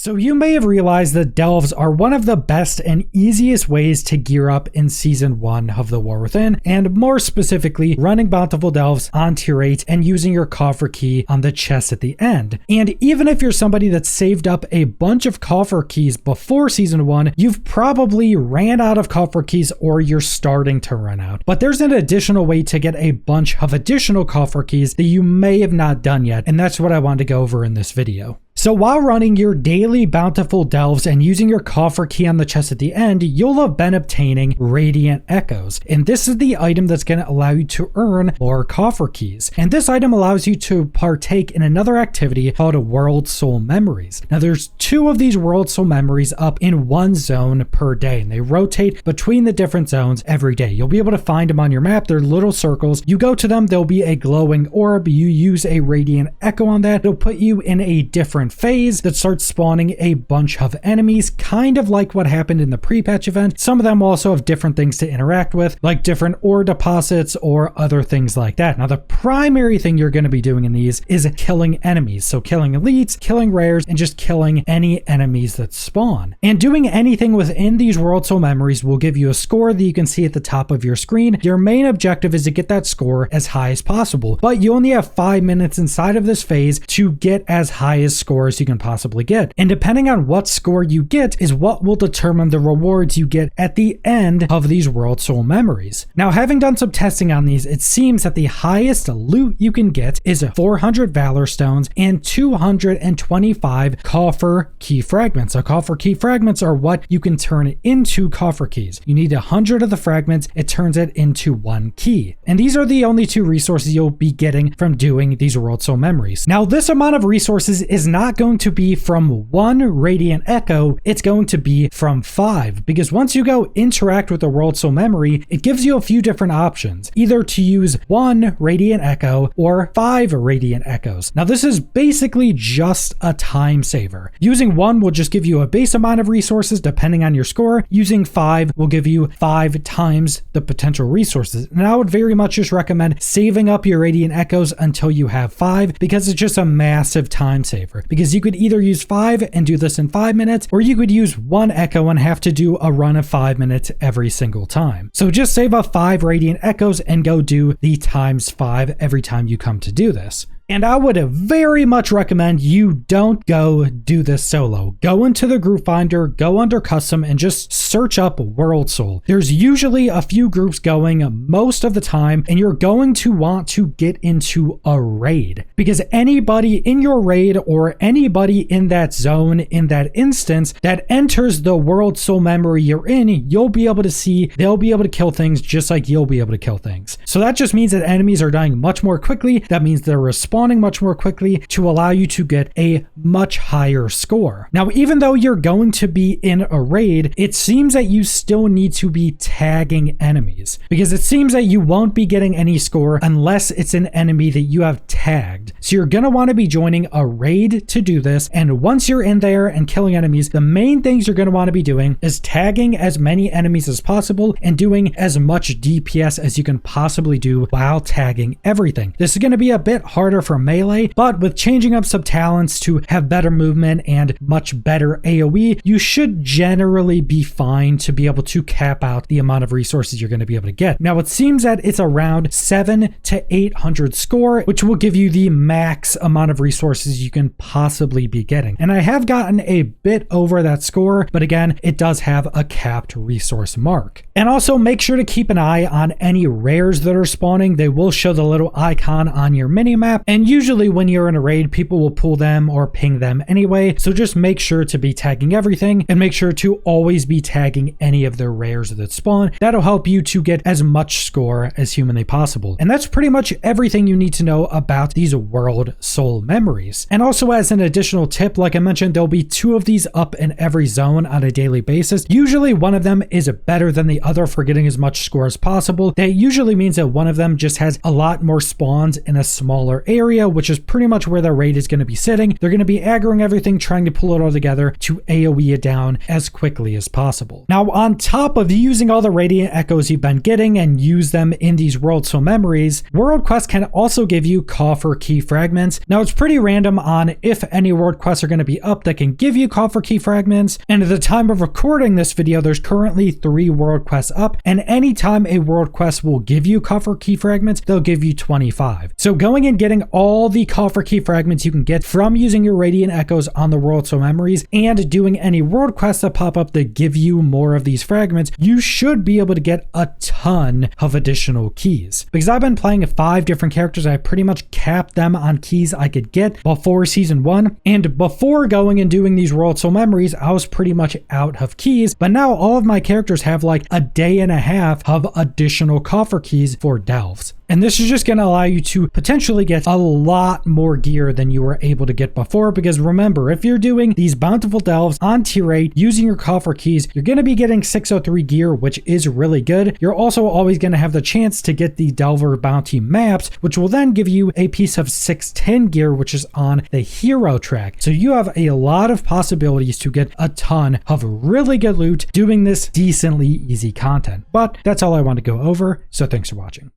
So you may have realized that delves are one of the best and easiest ways to gear up in Season 1 of the War Within, and more specifically, running Bountiful delves on Tier 8 and using your coffer key on the chest at the end. And even if you're somebody that saved up a bunch of coffer keys before Season 1, you've probably ran out of coffer keys or you're starting to run out. But there's an additional way to get a bunch of additional coffer keys that you may have not done yet, and that's what I wanted to go over in this video. So while running your daily Bountiful delves and using your coffer key on the chest at the end, you'll have been obtaining Radiant Echoes. And this is the item that's going to allow you to earn more coffer keys. And this item allows you to partake in another activity called Worldsoul Memories. Now there's 2 of these Worldsoul Memories up in one zone per day, and they rotate between the different zones every day. You'll be able to find them on your map. They're little circles. You go to them, there'll be a glowing orb. You use a Radiant Echo on that. It'll put you in a different phase that starts spawning a bunch of enemies, kind of like what happened in the pre-patch event. Some of them also have different things to interact with, like different ore deposits or other things like that. Now, the primary thing you're going to be doing in these is killing enemies. So killing elites, killing rares, and just killing any enemies that spawn. And doing anything within these Worldsoul Memories will give you a score that you can see at the top of your screen. Your main objective is to get that score as high as possible, but you only have 5 minutes inside of this phase to get as high as scores you can possibly get. And depending on what score you get is what will determine the rewards you get at the end of these Worldsoul Memories. Now, having done some testing on these, it seems that the highest loot you can get is 400 Valor Stones and 225 coffer key fragments. So coffer key fragments are what you can turn into coffer keys. You need 100 of the fragments, it turns it into 1 key. And these are the only 2 resources you'll be getting from doing these Worldsoul Memories. Now, this amount of resources is not going to be from 1 Radiant Echo, it's going to be from 5, because once you go interact with the Worldsoul Memory, it gives you a few different options, either to use 1 Radiant Echo or 5 Radiant Echoes. Now this is basically just a time saver. Using 1 will just give you a base amount of resources depending on your score. Using 5 will give you 5 times the potential resources. And I would very much just recommend saving up your Radiant Echoes until you have 5, because it's just a massive time saver. Because you could either use 5 and do this in 5 minutes, or you could use 1 Echo and have to do a run of 5 minutes every single time. So just save up 5 Radiant Echoes and go do the times 5 every time you come to do this. And I would very much recommend you don't go do this solo. Go into the group finder, go under custom, and just search up Worldsoul. There's usually a few groups going most of the time, and you're going to want to get into a raid, because anybody in your raid or anybody in that zone, in that instance, that enters the Worldsoul Memory you're in, you'll be able to see they'll be able to kill things just like you'll be able to kill things. So that just means that enemies are dying much more quickly. That means they're respawning much more quickly to allow you to get a much higher score. Now, even though you're going to be in a raid, it seems that you still need to be tagging enemies, because it seems that you won't be getting any score unless it's an enemy that you have tagged. So you're going to want to be joining a raid to do this. And once you're in there and killing enemies, the main things you're going to want to be doing is tagging as many enemies as possible and doing as much DPS as you can possibly do while tagging everything. This is going to be a bit harder for melee, but with changing up some talents to have better movement and much better AoE, you should generally be fine to be able to cap out the amount of resources you're going to be able to get. Now, it seems that it's around 700 to 800 score, which will give you the max amount of resources you can possibly be getting. And I have gotten a bit over that score, but again, it does have a capped resource mark. And also make sure to keep an eye on any rares that are spawning. They will show the little icon on your minimap, and usually when you're in a raid, people will pull them or ping them anyway. So just make sure to be tagging everything, and make sure to always be tagging any of the rares that spawn. That'll help you to get as much score as humanly possible. And that's pretty much everything you need to know about these Worldsoul Memories. And also, as an additional tip, like I mentioned, there'll be 2 of these up in every zone on a daily basis. Usually one of them is better than the other for getting as much score as possible. That usually means that one of them just has a lot more spawns in a smaller area, area, which is pretty much where the raid is going to be sitting. They're going to be aggroing everything, trying to pull it all together to AoE it down as quickly as possible. Now, on top of using all the Radiant Echoes you've been getting and use them in these Worldsoul memories, World Quests can also give you coffer key fragments. Now, it's pretty random on if any world quests are going to be up that can give you coffer key fragments, and at the time of recording this video, there's currently 3 world quests up, and anytime a world quest will give you coffer key fragments, they'll give you 25. So going and getting all the coffer key fragments you can get from using your Radiant Echoes on the Worldsoul memories and doing any world quests that pop up that give you more of these fragments, you should be able to get a ton of additional keys. Because I've been playing 5 different characters, I pretty much capped them on keys I could get before season 1, and before going and doing these Worldsoul memories, I was pretty much out of keys, but now all of my characters have like a day and a half of additional coffer keys for delves. And this is just going to allow you to potentially get a lot more gear than you were able to get before, because remember, if you're doing these Bountiful delves on tier 8 using your coffer keys, you're going to be getting 603 gear, which is really good. You're also always going to have the chance to get the Delver bounty maps, which will then give you a piece of 610 gear, which is on the hero track. So you have a lot of possibilities to get a ton of really good loot doing this decently easy content. But that's all I want to go over, so thanks for watching.